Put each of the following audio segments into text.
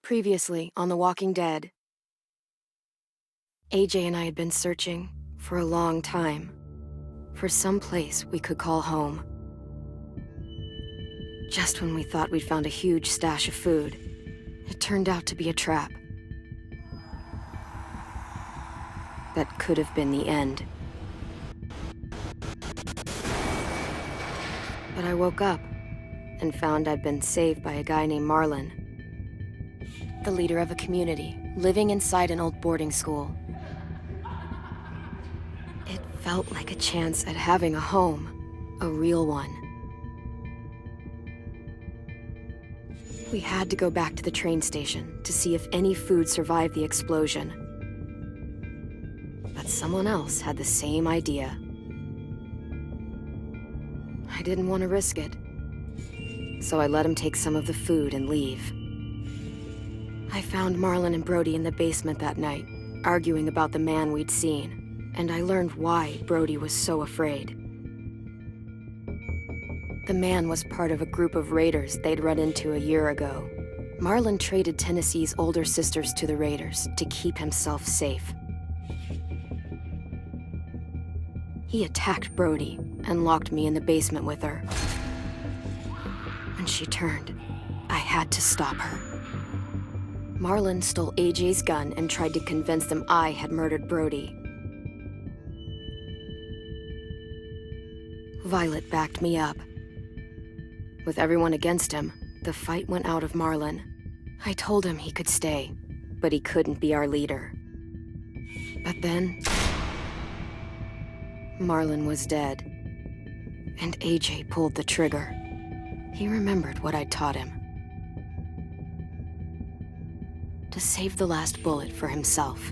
Previously on The Walking Dead, AJ and I had been searching for a long time for some place we could call home. Just when we thought we'd found a huge stash of food, it turned out to be a trap. That could have been the end. But I woke up and found I'd been saved by a guy named Marlon, the leader of a community living inside an old boarding school. It felt like a chance at having a home, a real one. We had to go back to the train station to see if any food survived the explosion. But someone else had the same idea. I didn't want to risk it, so I let him take some of the food and leave. I found Marlon and Brody in the basement that night, arguing about the man we'd seen, and I learned why Brody was so afraid. The man was part of a group of raiders they'd run into a year ago. Marlon traded Tennessee's older sisters to the raiders to keep himself safe. He attacked Brody and locked me in the basement with her. When she turned, I had to stop her. Marlon stole AJ's gun and tried to convince them I had murdered Brody. Violet backed me up. With everyone against him, the fight went out of Marlon. I told him he could stay, but he couldn't be our leader. But then, Marlon was dead, and AJ pulled the trigger. He remembered what I'd taught him. To save the last bullet for himself.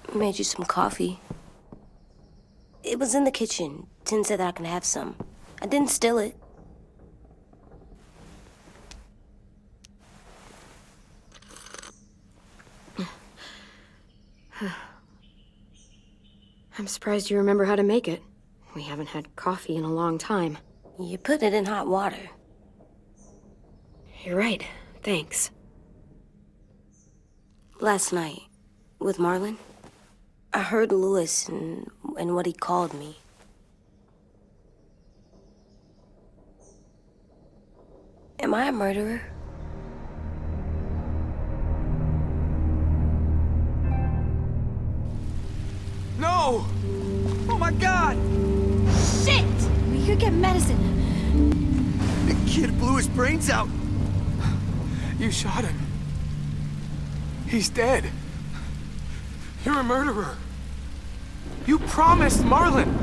I made you some coffee. It was in the kitchen. Tin said that I can have some. I didn't steal it. I'm surprised you remember how to make it. We haven't had coffee in a long time. You put it in hot water. You're right. Thanks. Last night, with Marlon, I heard Lewis and what he called me. Am I a murderer? No! Oh my God! Shit! We could get medicine. The kid blew his brains out. You shot him. He's dead. You're a murderer. You promised Marlon.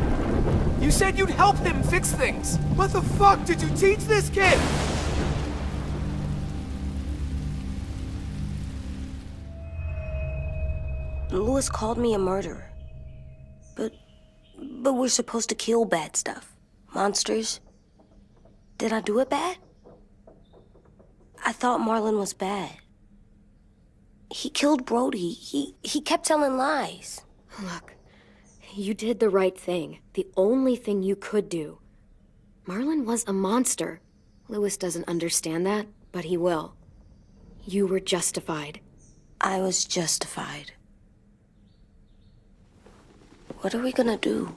You said you'd help him fix things. What the fuck did you teach this kid? Lewis called me a murderer. But we're supposed to kill bad stuff. Monsters. Did I do it bad? I thought Marlon was bad. He killed Brody. He kept telling lies. Look, you did the right thing. The only thing you could do. Marlon was a monster. Lewis doesn't understand that, but he will. You were justified. I was justified. What are we gonna do?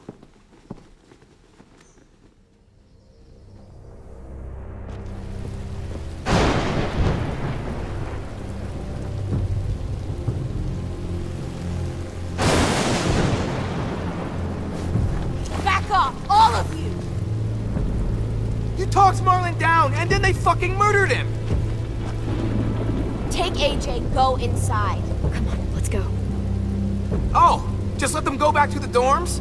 Back off, all of you! You talked Marlon down, and then they fucking murdered him! Take AJ, go inside. Come on, let's go. Oh, just let them go back to the dorms?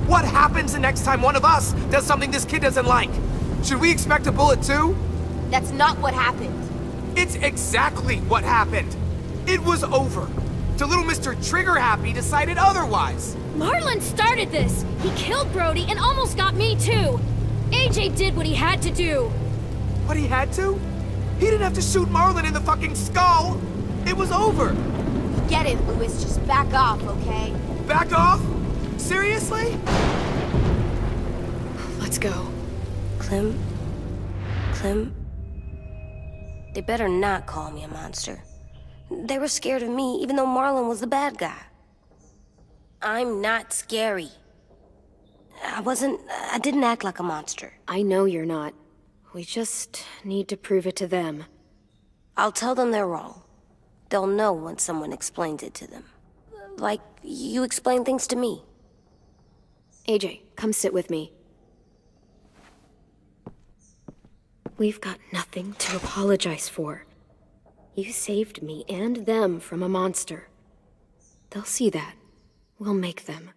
What happens the next time one of us does something this kid doesn't like? Should we expect a bullet too? That's not what happened. It's exactly what happened. It was over. Till little Mr. Trigger Happy decided otherwise. Marlon started this! He killed Brody and almost got me too! AJ did what he had to do! What he had to? He didn't have to shoot Marlon in the fucking skull! It was over! Get it, Louis, just back off, okay? Back off? Seriously? Let's go. Clem? Clem? They better not call me a monster. They were scared of me, even though Marlon was the bad guy. I'm not scary. I didn't act like a monster. I know you're not. We just need to prove it to them. I'll tell them they're wrong. They'll know when someone explains it to them. Like you explain things to me. AJ, come sit with me. We've got nothing to apologize for. You saved me and them from a monster. They'll see that. We'll make them.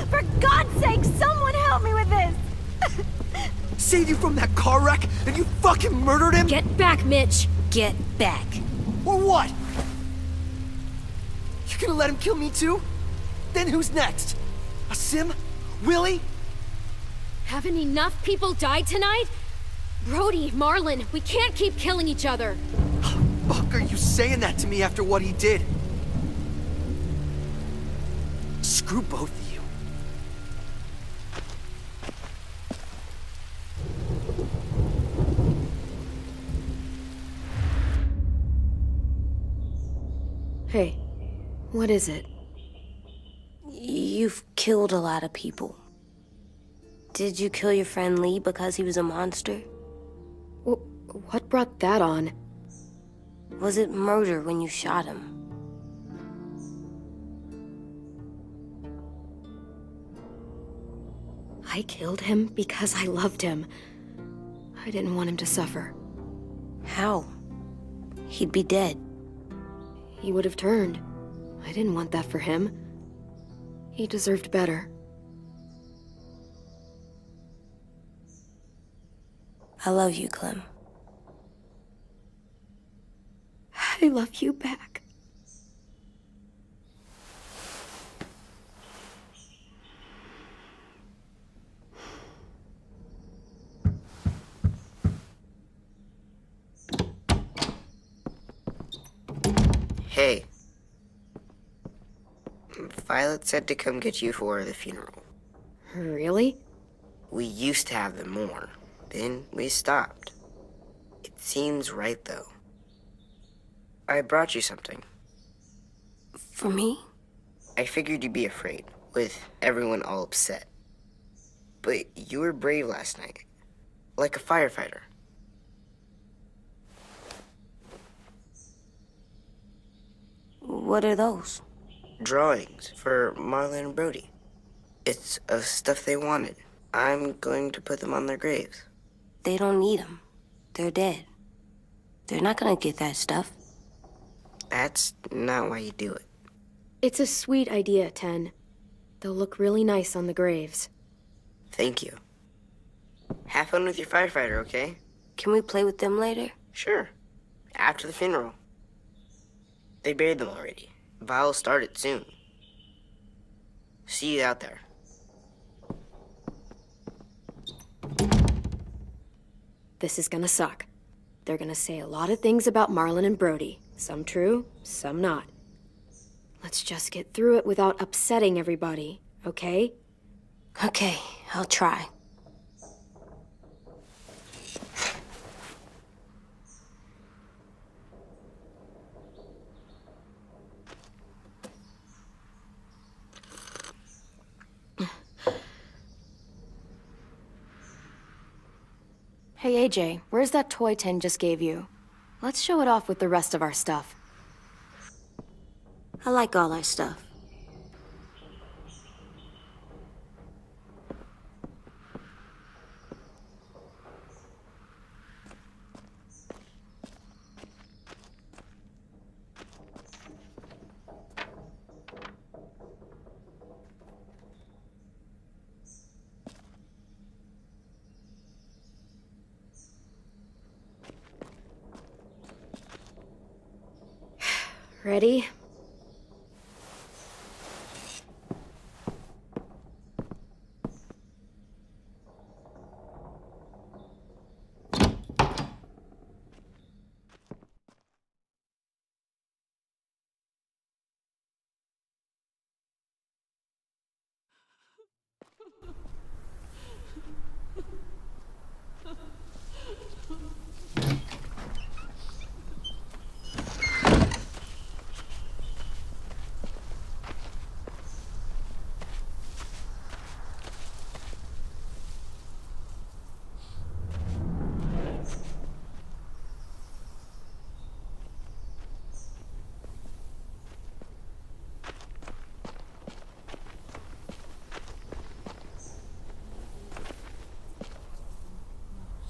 For God's sake, someone help me with this! Saved you from that car wreck, and you fucking murdered him? Get back, Mitch! Get back. Or what? You gonna let him kill me too? Then who's next? A Sim? Willie? Haven't enough people died tonight? Brody, Marlon, we can't keep killing each other. Fuck are you saying that to me after what he did? Screw both of you. Hey, what is it? You've killed a lot of people. Did you kill your friend Lee because he was a monster? What brought that on? Was it murder when you shot him? I killed him because I loved him. I didn't want him to suffer. How? He'd be dead. He would have turned. I didn't want that for him. He deserved better. I love you, Clem. I love you back. Hey. Violet said to come get you for the funeral. Really? We used to have them more. Then we stopped. It seems right, though. I brought you something. For me? I figured you'd be afraid, with everyone all upset. But you were brave last night. Like a firefighter. What are those? Drawings for Marlon and Brody. It's of stuff they wanted. I'm going to put them on their graves. They don't need them. They're dead. They're not gonna get that stuff. That's not why you do it. It's a sweet idea, Ten. They'll look really nice on the graves. Thank you. Have fun with your firefighter, okay? Can we play with them later? Sure. After the funeral. They buried them already. Vi'll start it soon. See you out there. This is gonna suck. They're gonna say a lot of things about Marlon and Brody. Some true, some not. Let's just get through it without upsetting everybody, okay? Okay, I'll try. Hey AJ, where's that toy Tin just gave you? Let's show it off with the rest of our stuff. I like all our stuff. Ready?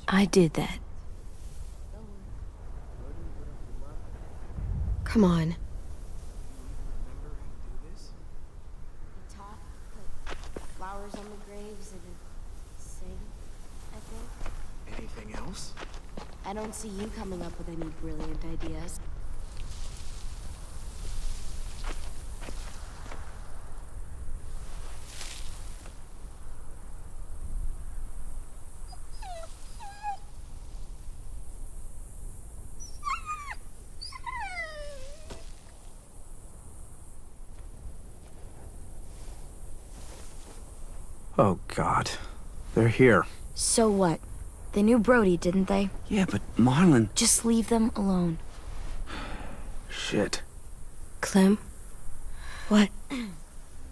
I did that. Come on. Talk, put flowers on the graves, and then sing, I think. Anything else? I don't see you coming up with any brilliant ideas. Oh, God. They're here. So what? They knew Brody, didn't they? Yeah, but Marlon... Just leave them alone. Shit. Clem? What?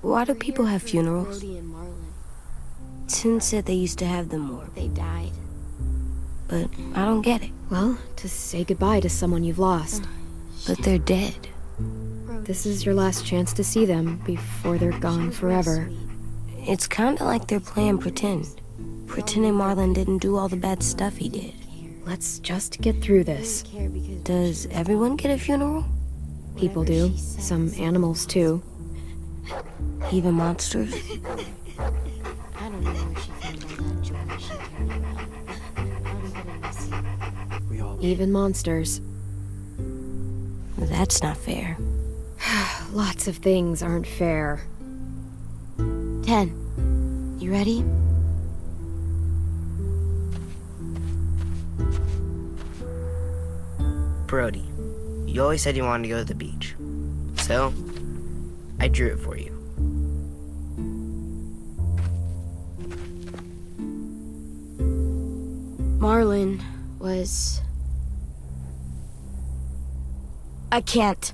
Why do people have funerals? Brody and Marlon, Tin said they used to have them more, they died. but I don't get it. Well, to say goodbye to someone you've lost. But they're dead. This is your last chance to see them before they're gone forever. It's kinda like they're playing pretend. Pretending Marlon didn't do all the bad stuff he did. Let's just get through this. Care because Does everyone get a funeral? People do. Some animals too. Even monsters? I don't know where she found all that joy she carried around. I'm gonna miss you. We all... Even monsters. That's not fair. Lots of things aren't fair. 10. You ready? Brody, you always said you wanted to go to the beach. So, I drew it for you. Marlon was... I can't.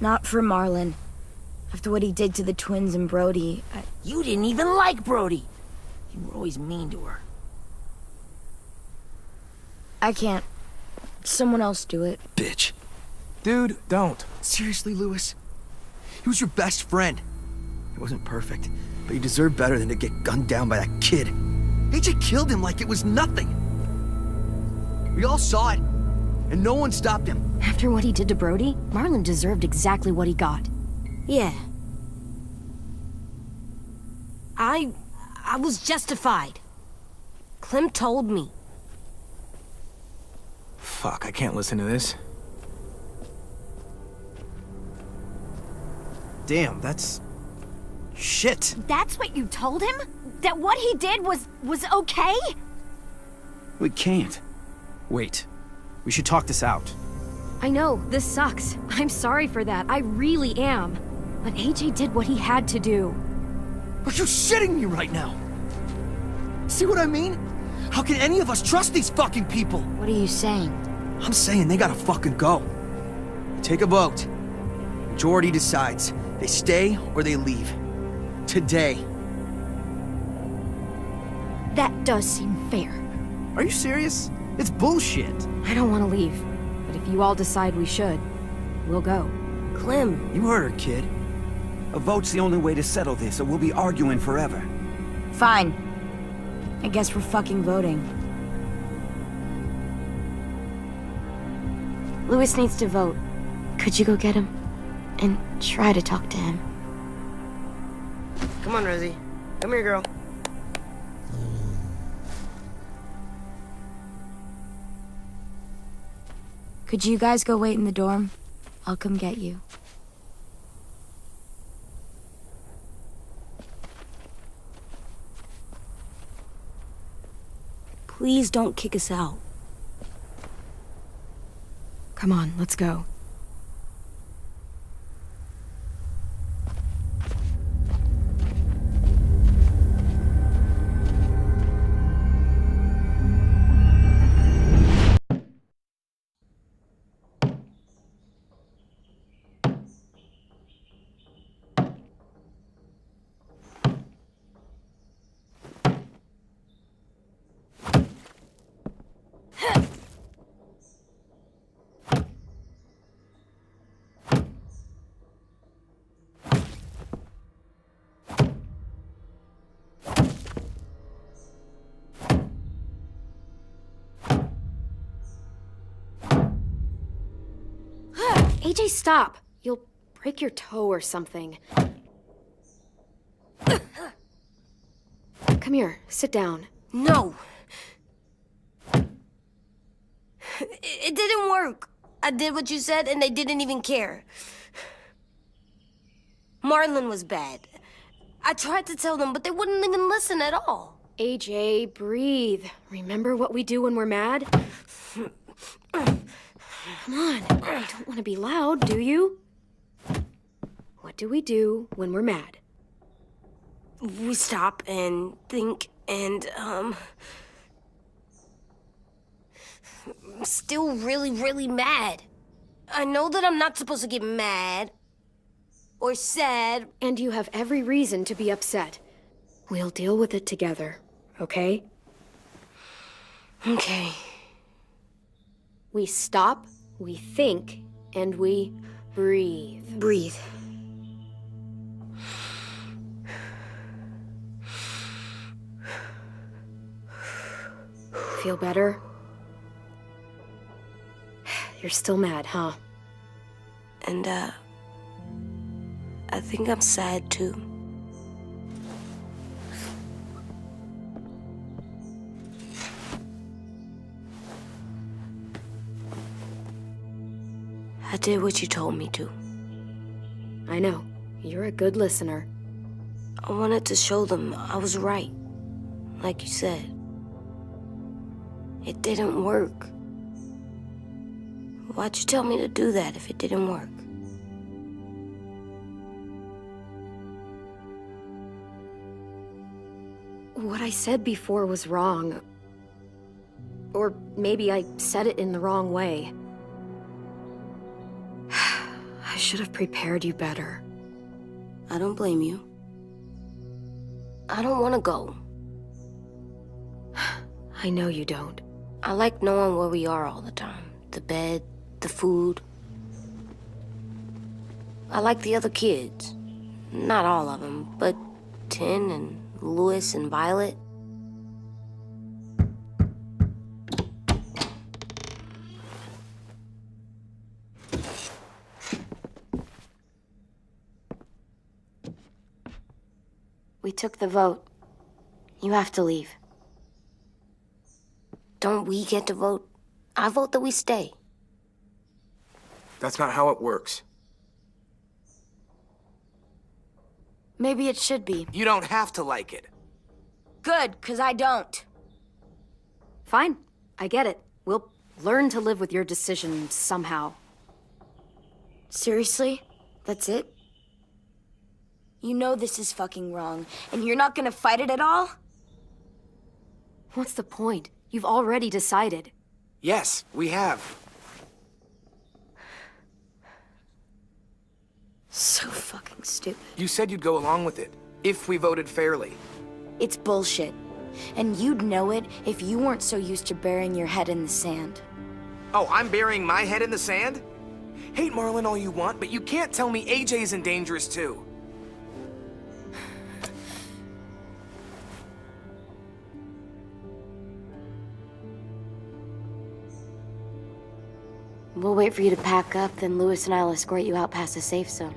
Not for Marlon. After what he did to the twins and Brody, You didn't even like Brody. You were always mean to her. I can't. Someone else do it. Bitch. Dude, don't. Seriously, Lewis? He was your best friend. He wasn't perfect, but he deserved better than to get gunned down by that kid. AJ killed him like it was nothing. We all saw it, and no one stopped him. After what he did to Brody, Marlon deserved exactly what he got. Yeah. I was justified. Clem told me. Fuck, I can't listen to this. Damn, that's... shit. That's what you told him? That what he did was okay? We can't. Wait. We should talk this out. I know, this sucks. I'm sorry for that. I really am. But AJ did what he had to do. Are you shitting me right now? See what I mean? How can any of us trust these fucking people? What are you saying? I'm saying they gotta fucking go. Take a vote. Majority decides. They stay or they leave. Today. That does seem fair. Are you serious? It's bullshit. I don't want to leave, but if you all decide we should, we'll go. Clem, You heard her, kid. A vote's the only way to settle this, or we'll be arguing forever. Fine. I guess we're fucking voting. Louis needs to vote. Could you go get him? And try to talk to him. Come on, Rosie. Come here, girl. Could you guys go wait in the dorm? I'll come get you. please don't kick us out. Come on, let's go. AJ, stop! You'll break your toe or something. Come here, sit down. No! It didn't work. I did what you said and they didn't even care. Marlon was bad. I tried to tell them, but they wouldn't even listen at all. AJ, breathe. Remember what we do when we're mad? Come on, you don't want to be loud, do you? What do we do when we're mad? We stop and think and, I'm still really, really mad. I know that I'm not supposed to get mad or sad. And you have every reason to be upset. We'll deal with it together, okay? Okay. We stop, we think, and we breathe. Breathe. Feel better? You're still mad, huh? And, I think I'm sad too. I did what you told me to. I know. You're a good listener. I wanted to show them I was right. Like you said. It didn't work. Why'd you tell me to do that if it didn't work? What I said before was wrong. Or maybe I said it in the wrong way. I should have prepared you better. I don't blame you. I don't want to go. I know you don't. I like knowing where we are all the time. The bed, the food. I like the other kids. Not all of them, but Tin and Louis and Violet. We took the vote. You have to leave. Don't we get to vote? I vote that we stay. That's not how it works. Maybe it should be. You don't have to like it. Good, 'cause I don't. Fine. I get it. We'll learn to live with your decision somehow. Seriously? That's it? You know this is fucking wrong, and you're not gonna fight it at all? What's the point? You've already decided. Yes, we have. So fucking stupid. You said you'd go along with it, if we voted fairly. It's bullshit. And you'd know it if you weren't so used to burying your head in the sand. Oh, I'm burying my head in the sand? Hate Marlon all you want, but you can't tell me AJ isn't dangerous too. We'll wait for you to pack up, then Lewis and I'll escort you out past the safe zone.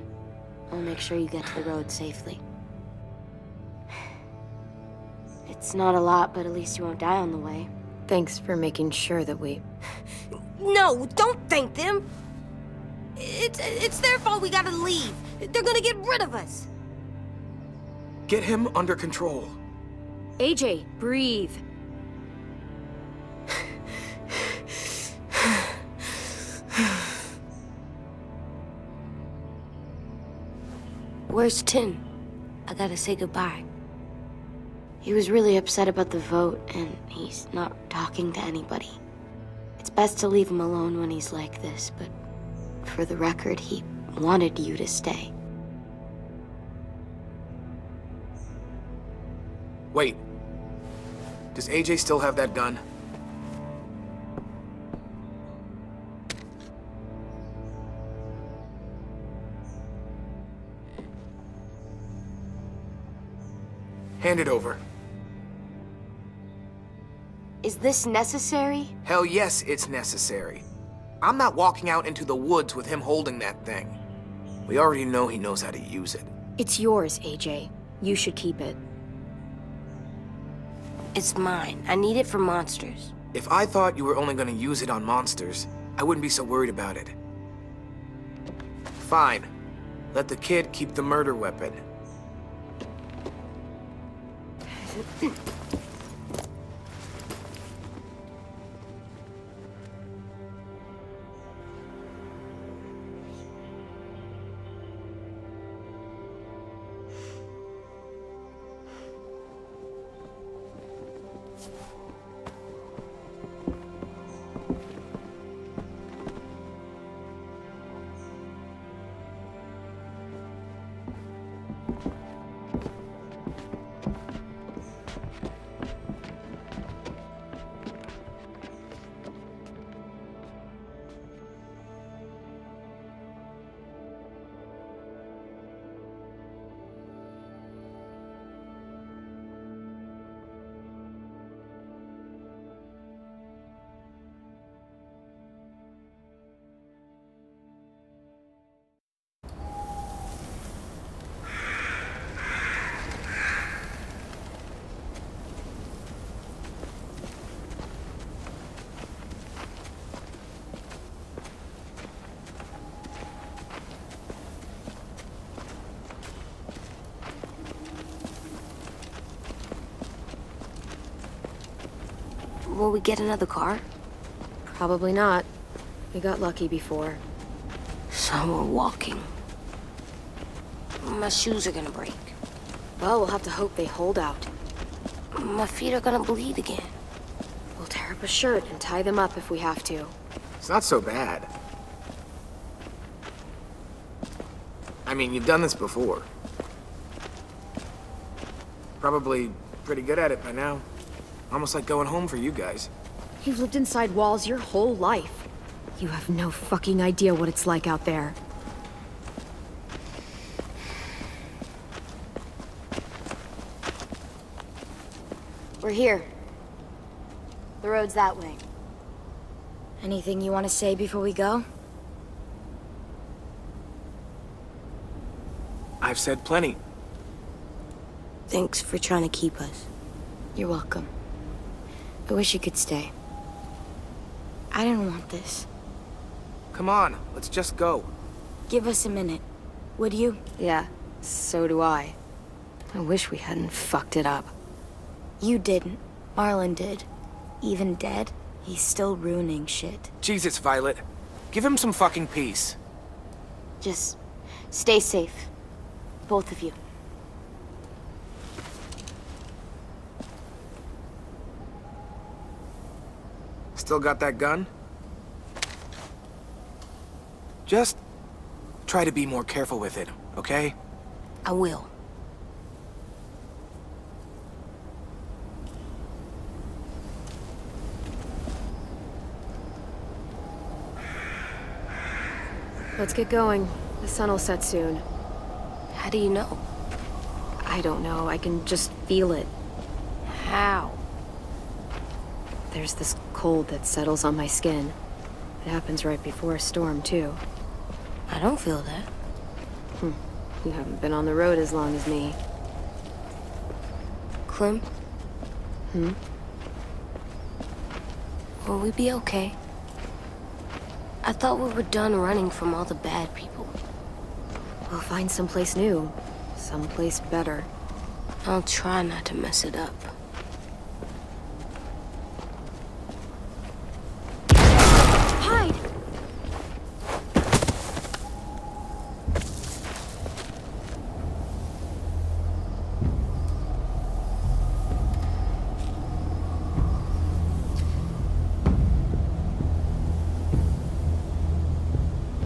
We'll make sure you get to the road safely. It's not a lot, but at least you won't die on the way. Thanks for making sure that we... No, don't thank them. It's their fault we gotta leave. They're gonna get rid of us. Get him under control. AJ, breathe. Where's Tin? I gotta say goodbye. He was really upset about the vote, and he's not talking to anybody. It's best to leave him alone when he's like this, but for the record, he wanted you to stay. Wait. Does AJ still have that gun? Hand it over. Is this necessary? Hell yes, it's necessary. I'm not walking out into the woods with him holding that thing. We already know he knows how to use it. It's yours, AJ. You should keep it. It's mine. I need it for monsters. If I thought you were only gonna use it on monsters, I wouldn't be so worried about it. Fine. Let the kid keep the murder weapon. Will we get another car? Probably not. We got lucky before. So we're walking. My shoes are gonna break. Well, we'll have to hope they hold out. My feet are gonna bleed again. We'll tear up a shirt and tie them up if we have to. It's not so bad. I mean, you've done this before. Probably pretty good at it by now. Almost like going home for you guys. You've lived inside walls your whole life. You have no fucking idea what it's like out there. We're here. The road's that way. Anything you want to say before we go? I've said plenty. Thanks for trying to keep us. You're welcome. I wish you could stay. I didn't want this. Come on, let's just go. Give us a minute, would you? Yeah, so do I. I wish we hadn't fucked it up. You didn't. Marlon did. Even dead, he's still ruining shit. Jesus, Violet. Give him some fucking peace. Just stay safe. Both of you. Still got that gun? Just try to be more careful with it, okay? I will. Let's get going. The sun will set soon. How do you know? I don't know, I can just feel it. How? There's this cold that settles on my skin. It happens right before a storm, too. I don't feel that. You haven't been on the road as long as me. Clem? Hmm? Will we be okay? I thought we were done running from all the bad people. We'll find someplace new. Someplace better. I'll try not to mess it up. Hide!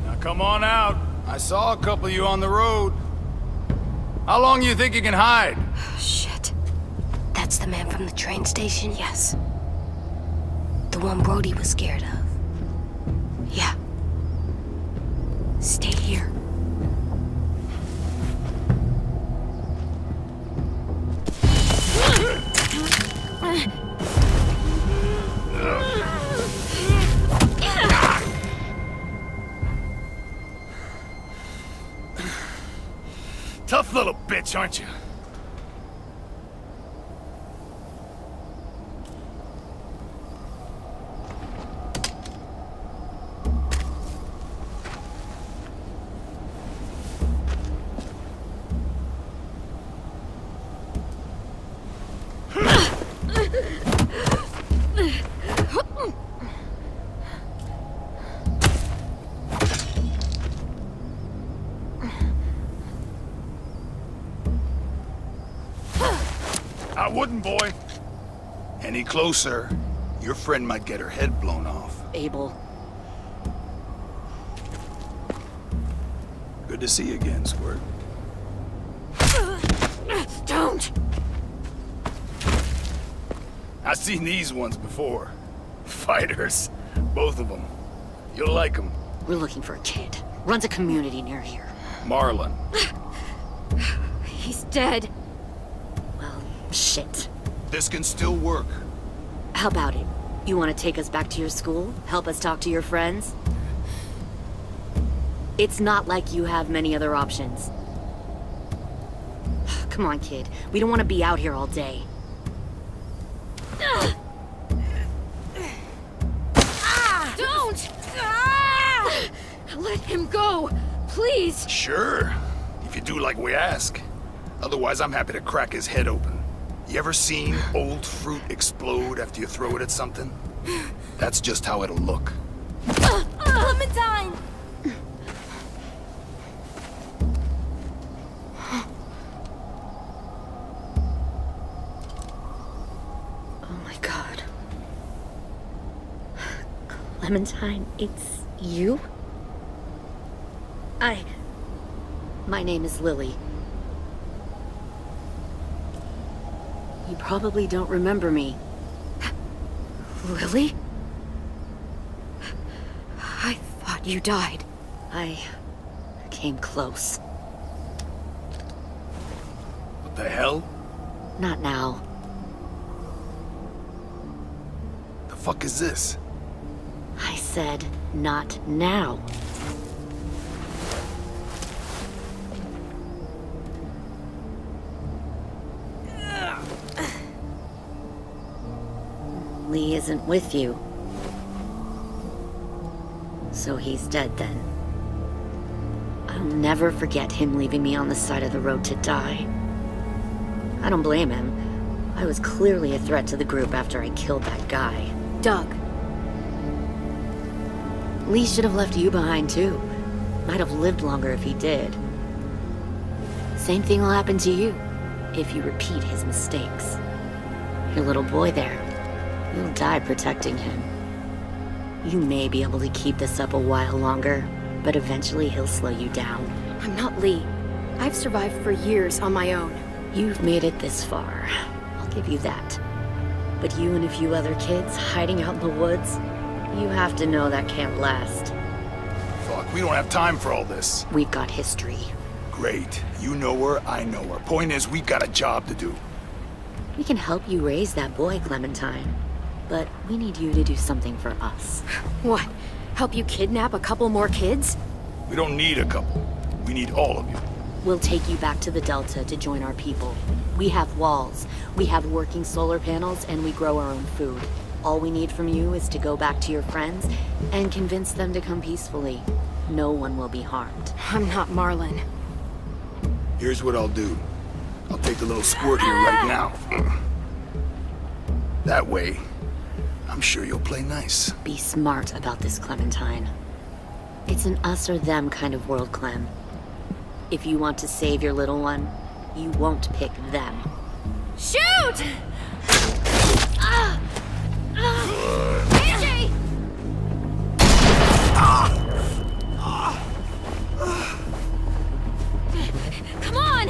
Now come on out. I saw a couple of you on the road. How long you think you can hide? Shit. That's the man from the train station? Yes. The one Brody was scared of. Yeah. Stay here. Tough little bitch, aren't you? I wouldn't, boy. Any closer, your friend might get her head blown off. Abel. Good to see you again, Squirt. Don't! I've seen these ones before. Fighters. Both of them. You'll like them. We're looking for a kid. Runs a community near here. Marlon. He's dead. Well, shit. This can still work. How about it? You want to take us back to your school? Help us talk to your friends? It's not like you have many other options. Come on, kid. We don't want to be out here all day. Don't! Let him go! Please! Sure. If you do like we ask. Otherwise, I'm happy to crack his head open. You ever seen old fruit explode after you throw it at something? That's just how it'll look. Clementine! Oh my god. Clementine, it's you? My name is Lily. You probably don't remember me. Lily? I thought you died. I came close. What the hell? Not now. The fuck is this? I said, not now. Lee isn't with you. So he's dead then. I'll never forget him leaving me on the side of the road to die. I don't blame him. I was clearly a threat to the group after I killed that guy. Doug. Lee should have left you behind too. Might have lived longer if he did. Same thing will happen to you if you repeat his mistakes. Your little boy there, you'll die protecting him. You may be able to keep this up a while longer, but eventually he'll slow you down. I'm not Lee. I've survived for years on my own. You've made it this far. I'll give you that. But you and a few other kids hiding out in the woods, you have to know that can't last. Fuck, we don't have time for all this. We've got history. Great. You know her, I know her. Point is, we've got a job to do. We can help you raise that boy, Clementine. But we need you to do something for us. What? Help you kidnap a couple more kids? We don't need a couple. We need all of you. We'll take you back to the Delta to join our people. We have walls, we have working solar panels, and we grow our own food. All we need from you is to go back to your friends and convince them to come peacefully. No one will be harmed. I'm not Marlon. Here's what I'll do. I'll take the little squirt here right now. That way, I'm sure you'll play nice. Be smart about this, Clementine. It's an us or them kind of world, Clem. If you want to save your little one, you won't pick them. Shoot! AJ! Come on!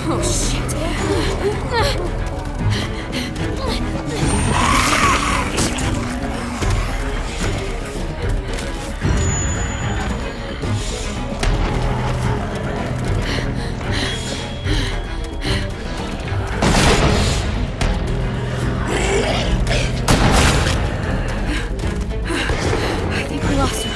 Oh, shit. I think we lost him.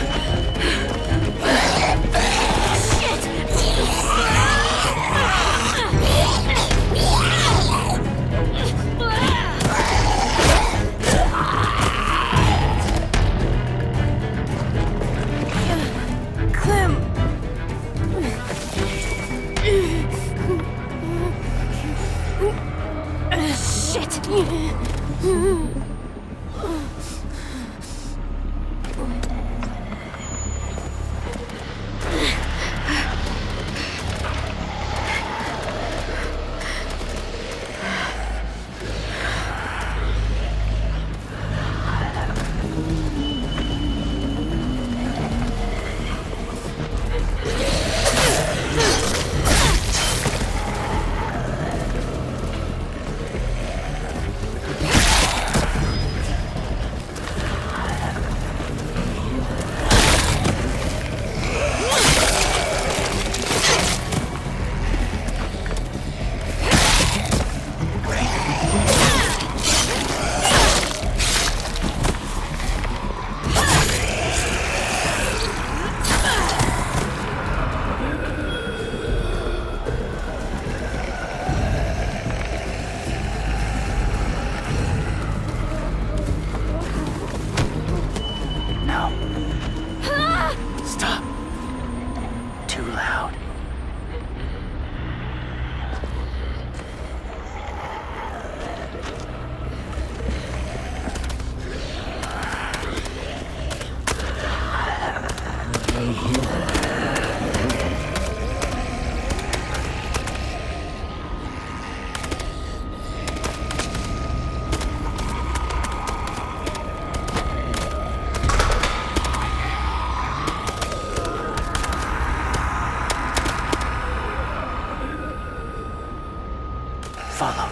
Follow.